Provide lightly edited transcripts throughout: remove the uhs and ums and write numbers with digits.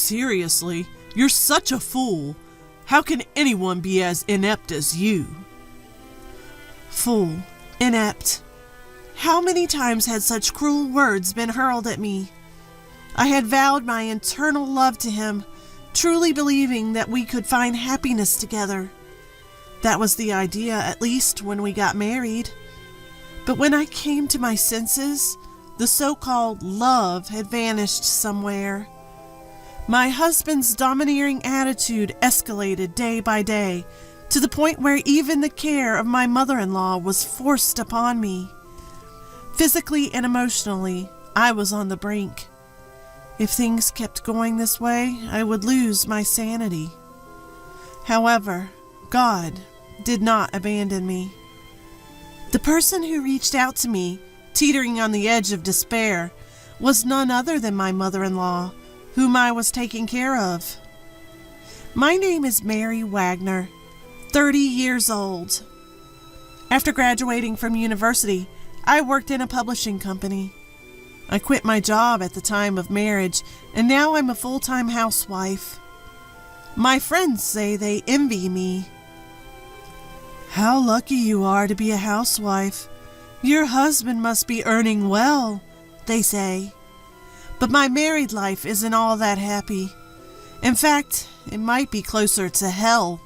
seriously, you're such a fool. How can anyone be as inept as you? Fool, inept. How many times had such cruel words been hurled at me? I had vowed my eternal love to him, truly believing that we could find happiness together. That was the idea, at least, when we got married. But when I came to my senses, the so-called love had vanished somewhere. My husband's domineering attitude escalated day by day, to the point where even the care of my mother-in-law was forced upon me. Physically and emotionally, I was on the brink. If things kept going this way, I would lose my sanity. However, God did not abandon me. The person who reached out to me, teetering on the edge of despair, was none other than my mother-in-law, whom I was taking care of. My name is Mary Wagner, 30 years old. After graduating from university, I worked in a publishing company. I quit my job at the time of marriage, and now I'm a full-time housewife. My friends say they envy me. How lucky you are to be a housewife. Your husband must be earning well, they say. But my married life isn't all that happy. In fact, it might be closer to hell.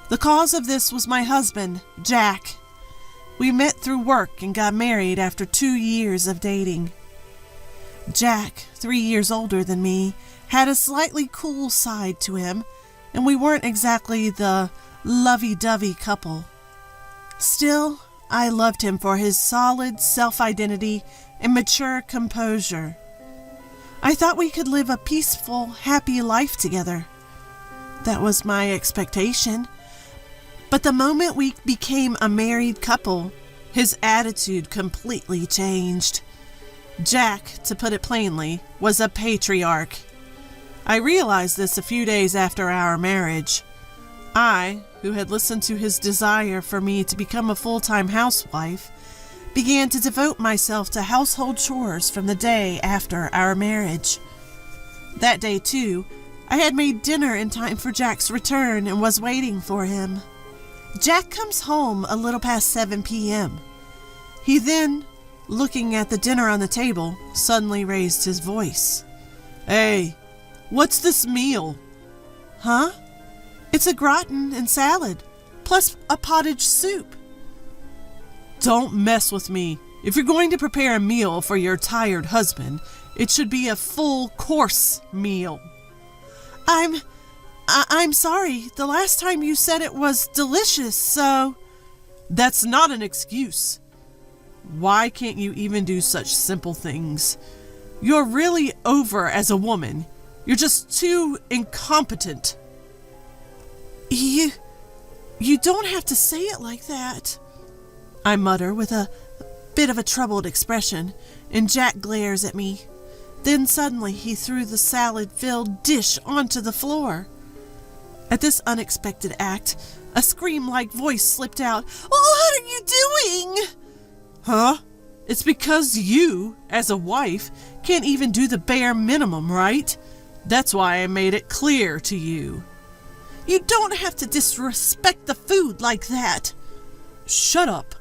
The cause of this was my husband, Jack. We met through work and got married after 2 years of dating. Jack, 3 years older than me, had a slightly cool side to him, and we weren't exactly the lovey-dovey couple. Still, I loved him for his solid self-identity and mature composure. I thought we could live a peaceful, happy life together. That was my expectation. But the moment we became a married couple, his attitude completely changed. Jack, to put it plainly, was a patriarch. I realized this a few days after our marriage. I, who had listened to his desire for me to become a full-time housewife, began to devote myself to household chores from the day after our marriage. That day, too, I had made dinner in time for Jack's return and was waiting for him. Jack comes home a little past 7 p.m. He then, looking at the dinner on the table, suddenly raised his voice. Hey, what's this meal? Huh? It's a gratin and salad, plus a pottage soup. Don't mess with me. If you're going to prepare a meal for your tired husband, it should be a full-course meal. I'm sorry. The last time you said it was delicious, so... That's not an excuse. Why can't you even do such simple things? You're really over as a woman. You're just too incompetent. You don't have to say it like that, I mutter with a bit of a troubled expression, and Jack glares at me. Then suddenly he threw the salad-filled dish onto the floor. At this unexpected act, a scream-like voice slipped out. "What are you doing?" Huh? It's because you, as a wife, can't even do the bare minimum, right? That's why I made it clear to you. You don't have to disrespect the food like that. Shut up.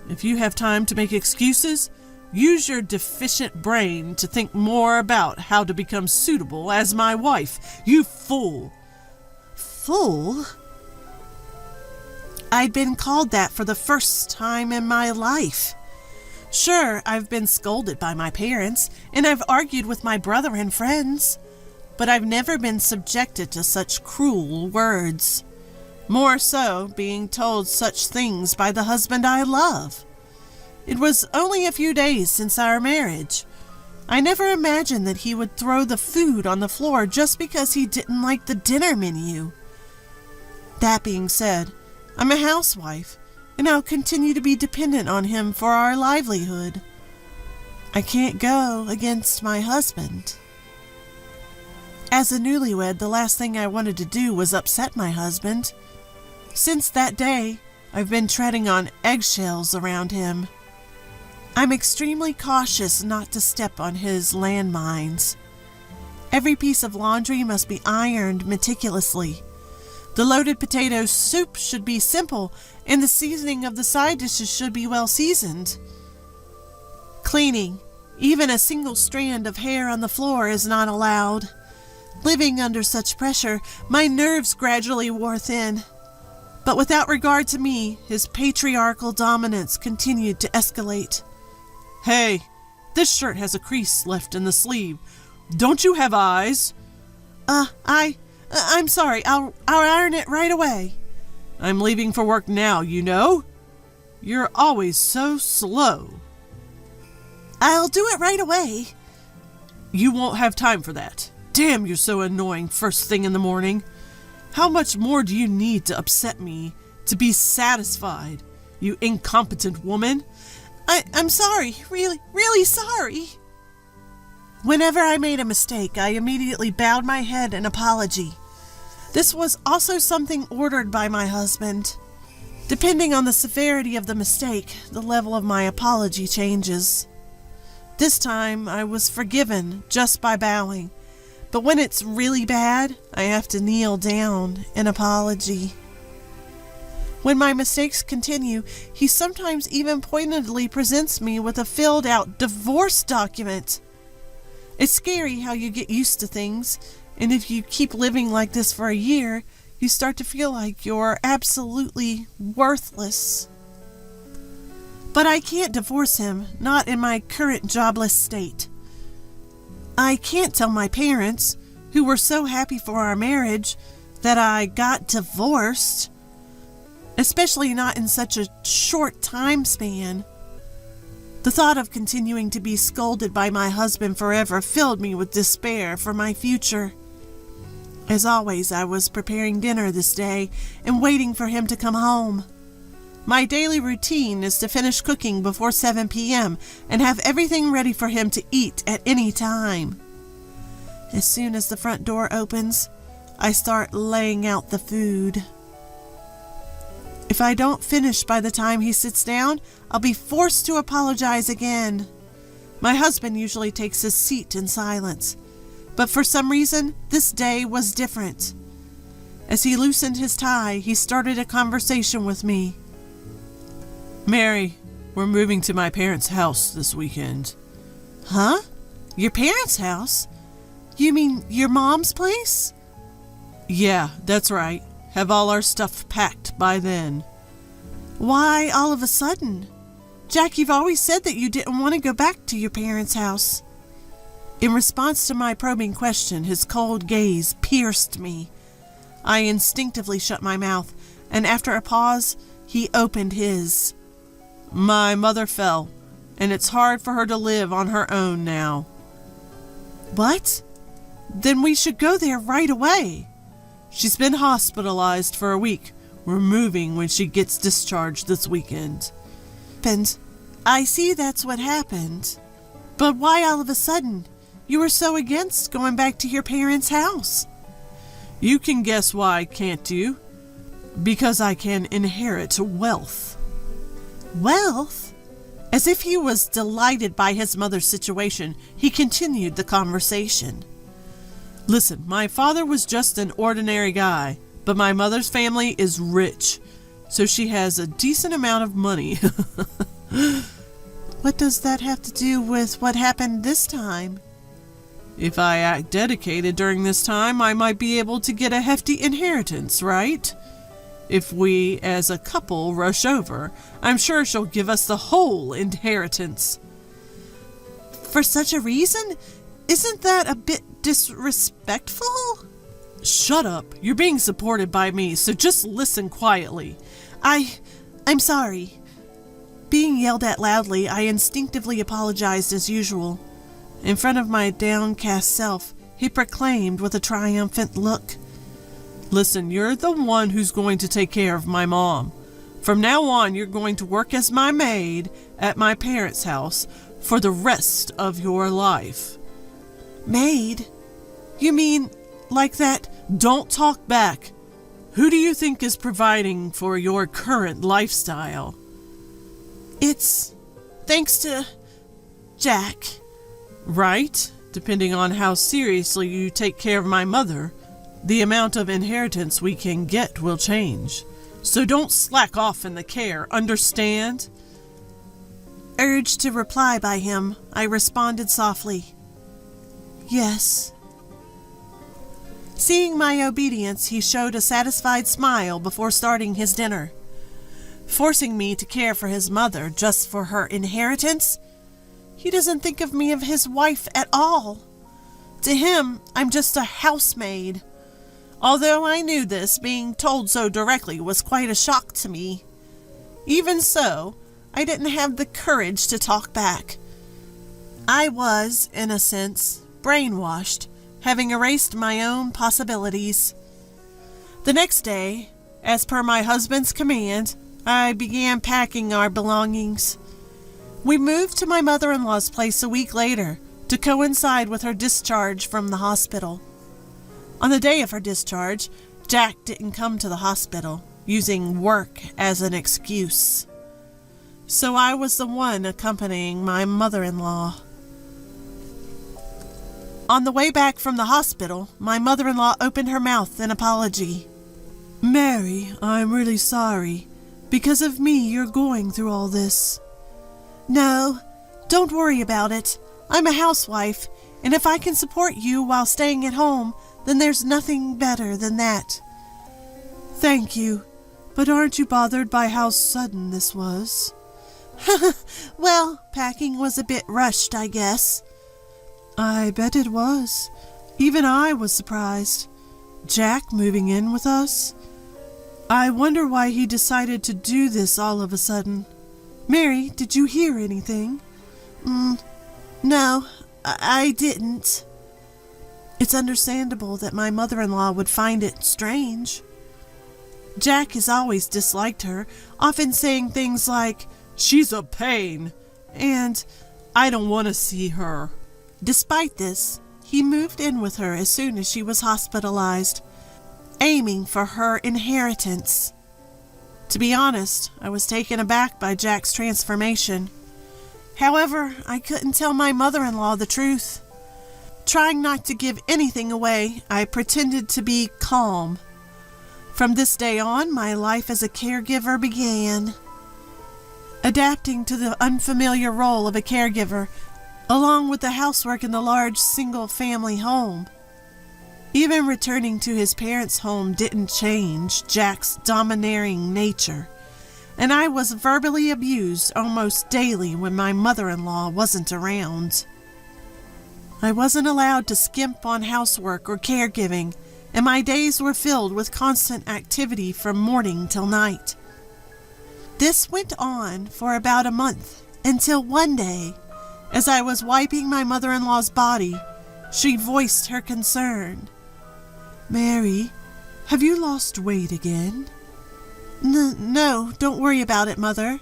If you have time to make excuses, use your deficient brain to think more about how to become suitable as my wife, you fool. Fool? I'd been called that for the first time in my life. Sure, I've been scolded by my parents, and I've argued with my brother and friends, but I've never been subjected to such cruel words. More so, being told such things by the husband I love. It was only a few days since our marriage. I never imagined that he would throw the food on the floor just because he didn't like the dinner menu. That being said, I'm a housewife, and I'll continue to be dependent on him for our livelihood. I can't go against my husband. As a newlywed, the last thing I wanted to do was upset my husband. Since that day, I've been treading on eggshells around him. I'm extremely cautious not to step on his landmines. Every piece of laundry must be ironed meticulously. The loaded potato soup should be simple, and the seasoning of the side dishes should be well seasoned. Cleaning, even a single strand of hair on the floor, is not allowed. Living under such pressure, my nerves gradually wore thin. But without regard to me, his patriarchal dominance continued to escalate. Hey, this shirt has a crease left in the sleeve. Don't you have eyes? I'm sorry. I'll iron it right away. I'm leaving for work now, you know. You're always so slow. I'll do it right away. You won't have time for that. Damn, you're so annoying first thing in the morning. How much more do you need to upset me to be satisfied, you incompetent woman? I'm sorry. Really sorry. Whenever I made a mistake, I immediately bowed my head in apology. This was also something ordered by my husband. Depending on the severity of the mistake, the level of my apology changes. This time, I was forgiven just by bowing. But when it's really bad, I have to kneel down in apology. When my mistakes continue, he sometimes even pointedly presents me with a filled-out divorce document. It's scary how you get used to things, and if you keep living like this for a year, you start to feel like you're absolutely worthless. But I can't divorce him, not in my current jobless state. I can't tell my parents, who were so happy for our marriage, that I got divorced, especially not in such a short time span. The thought of continuing to be scolded by my husband forever filled me with despair for my future. As always, I was preparing dinner this day and waiting for him to come home. My daily routine is to finish cooking before 7 p.m. and have everything ready for him to eat at any time. As soon as the front door opens, I start laying out the food. If I don't finish by the time he sits down, I'll be forced to apologize again. My husband usually takes his seat in silence, but for some reason, this day was different. As he loosened his tie, he started a conversation with me. Mary, we're moving to my parents' house this weekend. Huh? Your parents' house? You mean your mom's place? Yeah, that's right. Have all our stuff packed by then. Why all of a sudden? Jack, you've always said that you didn't want to go back to your parents' house. In response to my probing question, his cold gaze pierced me. I instinctively shut my mouth, and after a pause, he opened his. My mother fell, and it's hard for her to live on her own now. What? Then we should go there right away. She's been hospitalized for a week. We're moving when she gets discharged this weekend. And I see that's what happened. But why all of a sudden? You were so against going back to your parents' house. You can guess why, can't you? Because I can inherit wealth. Wealth? As if he was delighted by his mother's situation, he continued the conversation. Listen, my father was just an ordinary guy, but my mother's family is rich, so she has a decent amount of money. What does that have to do with what happened this time? If I act dedicated during this time, I might be able to get a hefty inheritance, right? If we, as a couple, rush over, I'm sure she'll give us the whole inheritance. For such a reason? Isn't that a bit disrespectful? Shut up. You're being supported by me, so just listen quietly. I'm sorry. Being yelled at loudly, I instinctively apologized as usual. In front of my downcast self, he proclaimed with a triumphant look. Listen, you're the one who's going to take care of my mom. From now on, you're going to work as my maid at my parents' house for the rest of your life. Maid? You mean like that? Don't talk back. Who do you think is providing for your current lifestyle? It's thanks to Jack. Right? Depending on how seriously you take care of my mother, the amount of inheritance we can get will change. So don't slack off in the care, understand? Urged to reply by him, I responded softly, "Yes." Seeing my obedience, he showed a satisfied smile before starting his dinner. Forcing me to care for his mother just for her inheritance? He doesn't think of me as his wife at all. To him, I'm just a housemaid. Although I knew this, being told so directly was quite a shock to me. Even so, I didn't have the courage to talk back. I was, in a sense, brainwashed, having erased my own possibilities. The next day, as per my husband's command, I began packing our belongings. We moved to my mother-in-law's place a week later to coincide with her discharge from the hospital. On the day of her discharge, Jack didn't come to the hospital, using work as an excuse. So I was the one accompanying my mother-in-law. On the way back from the hospital, my mother-in-law opened her mouth in apology. "Mary, I'm really sorry. Because of me, you're going through all this." "No, don't worry about it. I'm a housewife, and if I can support you while staying at home, then there's nothing better than that." "Thank you, but aren't you bothered by how sudden this was?" "Well, packing was a bit rushed, I guess." "I bet it was. Even I was surprised. Jack moving in with us? I wonder why he decided to do this all of a sudden. Mary, did you hear anything?" No, I didn't." It's understandable that my mother-in-law would find it strange. Jack has always disliked her, often saying things like, "She's a pain," and "I don't want to see her." Despite this, he moved in with her as soon as she was hospitalized, aiming for her inheritance. To be honest, I was taken aback by Jack's transformation. However, I couldn't tell my mother-in-law the truth. Trying not to give anything away, I pretended to be calm. From this day on, my life as a caregiver began. Adapting to the unfamiliar role of a caregiver, along with the housework in the large single-family home. Even returning to his parents' home didn't change Jack's domineering nature, and I was verbally abused almost daily when my mother-in-law wasn't around. I wasn't allowed to skimp on housework or caregiving, and my days were filled with constant activity from morning till night. This went on for about a month, until one day, as I was wiping my mother-in-law's body, she voiced her concern. "Mary, have you lost weight again?" No, don't worry about it, Mother."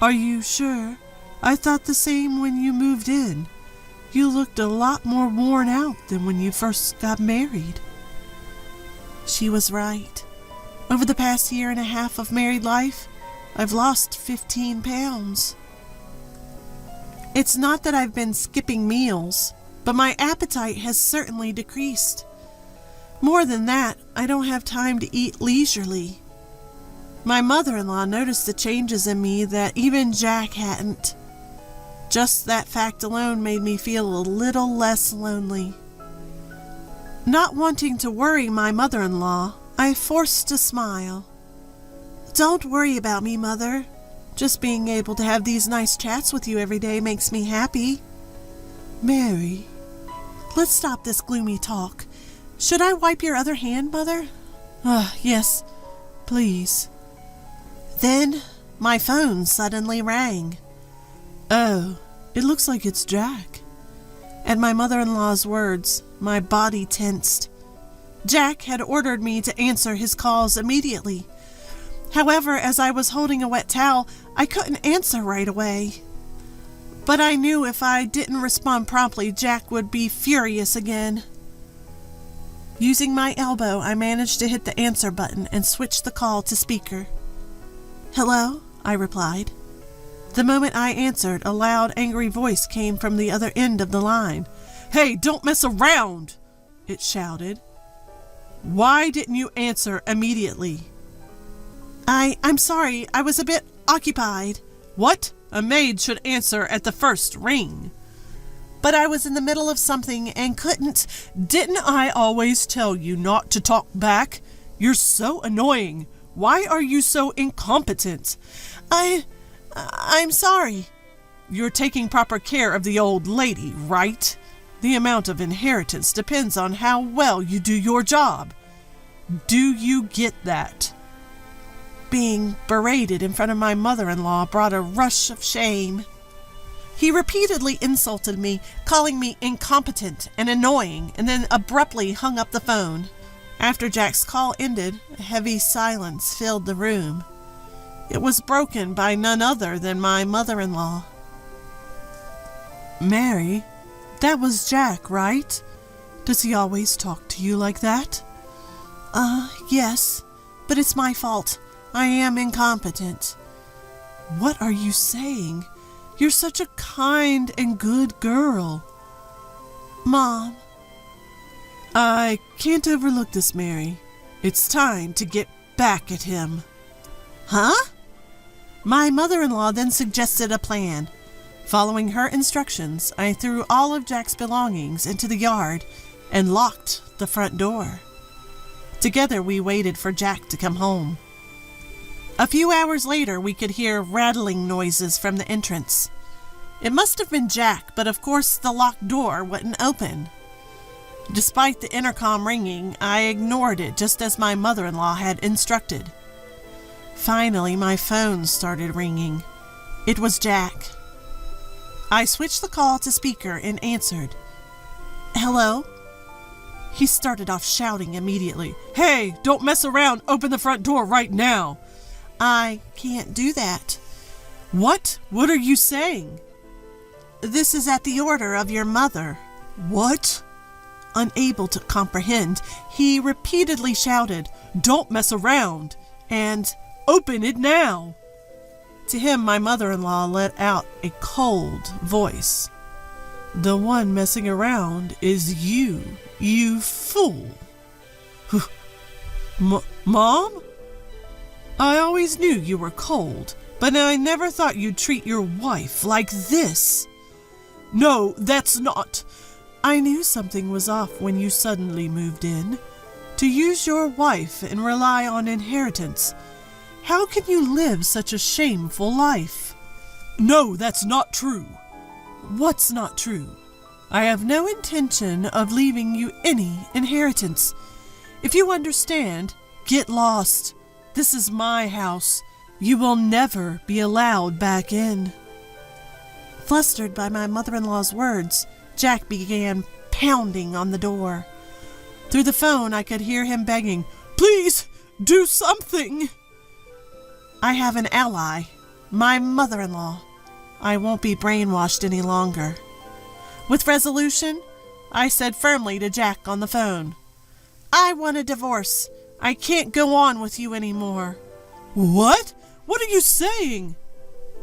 "Are you sure? I thought the same when you moved in. You looked a lot more worn out than when you first got married." She was right. Over the past year and a half of married life, I've lost 15 pounds. It's not that I've been skipping meals, but my appetite has certainly decreased. More than that, I don't have time to eat leisurely. My mother-in-law noticed the changes in me that even Jack hadn't. Just that fact alone made me feel a little less lonely. Not wanting to worry my mother-in-law, I forced a smile. "Don't worry about me, Mother. Just being able to have these nice chats with you every day makes me happy." "Mary, let's stop this gloomy talk. Should I wipe your other hand, Mother?" Yes, please." Then my phone suddenly rang. "Oh, it looks like it's Jack." At my mother-in-law's words, my body tensed. Jack had ordered me to answer his calls immediately. However, as I was holding a wet towel, I couldn't answer right away. But I knew if I didn't respond promptly, Jack would be furious again. Using my elbow, I managed to hit the answer button and switch the call to speaker. "Hello?" I replied. The moment I answered, a loud, angry voice came from the other end of the line, Hey, don't mess around, it shouted. Why didn't you answer immediately? I'm sorry, I was a bit occupied. What? A maid should answer at the first ring. But I was in the middle of something and couldn't. Didn't I always tell you not to talk back? You're so annoying. Why are you so incompetent? I'm sorry. You're taking proper care of the old lady, right? The amount of inheritance depends on how well you do your job. Do you get that? Being berated in front of my mother-in-law brought a rush of shame. He repeatedly insulted me, calling me incompetent and annoying, and then abruptly hung up the phone. After Jack's call ended, a heavy silence filled the room. It was broken by none other than my mother-in-law. Mary, that was Jack, right? Does he always talk to you like that? Yes, but it's my fault. I am incompetent. What are you saying? You're such a kind and good girl. Mom. I can't overlook this, Mary. It's time to get back at him. Huh? My mother-in-law then suggested a plan. Following her instructions, I threw all of Jack's belongings into the yard and locked the front door. Together we waited for Jack to come home. A few hours later, we could hear rattling noises from the entrance. It must have been Jack, but of course the locked door wouldn't open. Despite the intercom ringing, I ignored it just as my mother-in-law had instructed. Finally, my phone started ringing. It was Jack. I switched the call to speaker and answered. Hello? He started off shouting immediately. Hey, don't mess around. Open the front door right now. I can't do that. What? What are you saying? This is at the order of your mother. What? Unable to comprehend, he repeatedly shouted, Don't mess around, and open it now. To him, my mother-in-law let out a cold voice. The one messing around is you, you fool. Mom? I always knew you were cold, but I never thought you'd treat your wife like this. No, that's not. I knew something was off when you suddenly moved in. To use your wife and rely on inheritance. How can you live such a shameful life? No, that's not true. What's not true? I have no intention of leaving you any inheritance. If you understand, get lost. This is my house. You will never be allowed back in. Flustered by my mother-in-law's words, Jack began pounding on the door. Through the phone, I could hear him begging, Please, do something. I have an ally, my mother-in-law. I won't be brainwashed any longer. With resolution, I said firmly to Jack on the phone, I want a divorce. I can't go on with you anymore. What? What are you saying?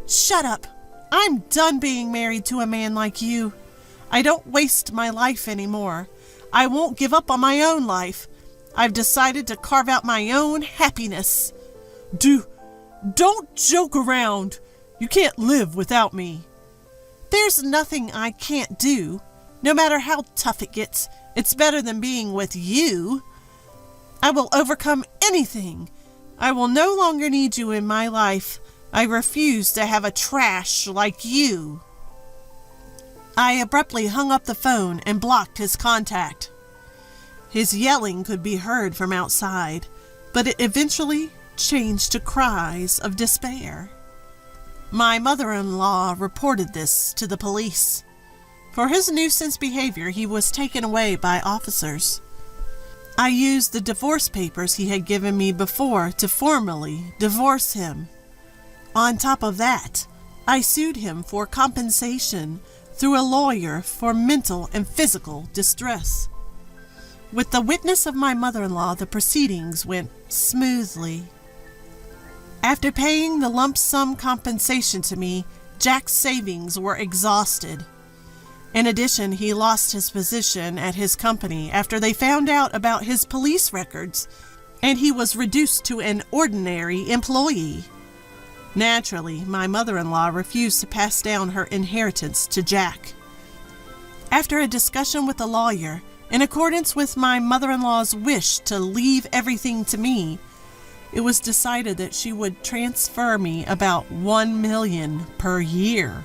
Shut up. I'm done being married to a man like you. I don't waste my life anymore. I won't give up on my own life. I've decided to carve out my own happiness. Don't joke around. You can't live without me. There's nothing I can't do. No matter how tough it gets, it's better than being with you. I will overcome anything. I will no longer need you in my life. I refuse to have a trash like you. I abruptly hung up the phone and blocked his contact. His yelling could be heard from outside, but it eventually changed to cries of despair. My mother-in-law reported this to the police. For his nuisance behavior, he was taken away by officers. I used the divorce papers he had given me before to formally divorce him. On top of that, I sued him for compensation through a lawyer for mental and physical distress. With the witness of my mother-in-law, the proceedings went smoothly. After paying the lump sum compensation to me, Jack's savings were exhausted. In addition, he lost his position at his company after they found out about his police records, and he was reduced to an ordinary employee. Naturally, my mother-in-law refused to pass down her inheritance to Jack. After a discussion with a lawyer, in accordance with my mother-in-law's wish to leave everything to me, it was decided that she would transfer me about $1 million per year.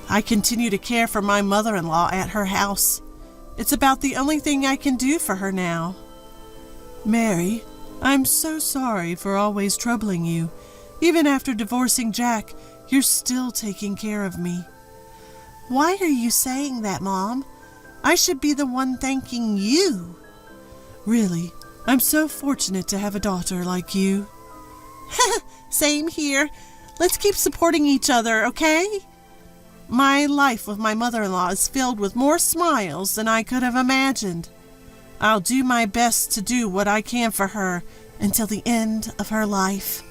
I continue to care for my mother-in-law at her house. It's about the only thing I can do for her now. Mary, I'm so sorry for always troubling you. Even after divorcing Jack, you're still taking care of me. Why are you saying that, Mom? I should be the one thanking you. Really, I'm so fortunate to have a daughter like you. Same here. Let's keep supporting each other, okay? My life with my mother-in-law is filled with more smiles than I could have imagined. I'll do my best to do what I can for her until the end of her life.